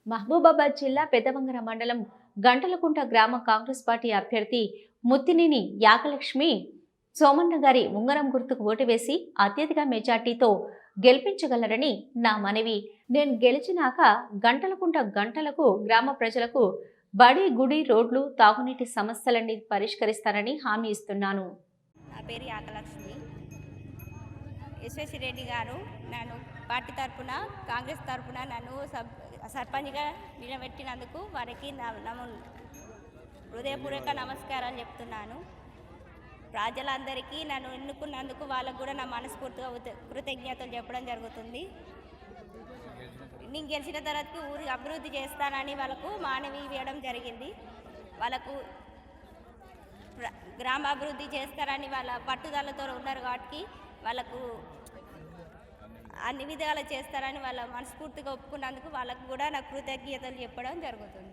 మహబూబాబాద్ జిల్లా పెద్దవంగర మండలం గంటలకుంట గ్రామ కాంగ్రెస్ పార్టీ అభ్యర్థి ముత్తినేని యాగలక్ష్మి సోమన్న గారి ఉంగరం గుర్తుకు ఓటు వేసి అత్యధిక మెజార్టీతో గెలిపించగలరని నా మనవి. నేను గెలిచినాక గంటలకుంట గంటలకు గ్రామ ప్రజలకు బడి గుడి రోడ్లు తాగునీటి సమస్యలన్నీ పరిష్కరిస్తానని హామీ ఇస్తున్నాను. నా పేరు యాగలక్ష్మి. యశ్వశ్రీ రెడ్డి గారు నన్ను పార్టీ తరఫున కాంగ్రెస్ తరఫున నన్ను సర్పంచ్గా నిలబెట్టినందుకు వారికి హృదయపూర్వక నమస్కారాలు చెప్తున్నాను. ప్రజలందరికీ నన్ను ఎన్నుకున్నందుకు వాళ్ళకు కూడా నా మనస్ఫూర్తిగా కృతజ్ఞతలు చెప్పడం జరుగుతుంది. నేను గెలిచిన తర్వాతకి ఊరి అభివృద్ధి చేస్తానని వాళ్ళకు మానవి ఇవ్వడం జరిగింది. వాళ్ళకు గ్రామాభివృద్ధి చేస్తారని వాళ్ళ పట్టుదలతో ఉన్నారు కాబట్టి వాళ్ళకు అన్ని విధాలు చేస్తారని వాళ్ళ మనస్ఫూర్తిగా ఒప్పుకున్నందుకు వాళ్ళకు కూడా నా కృతజ్ఞతలు చెప్పడం జరుగుతుంది.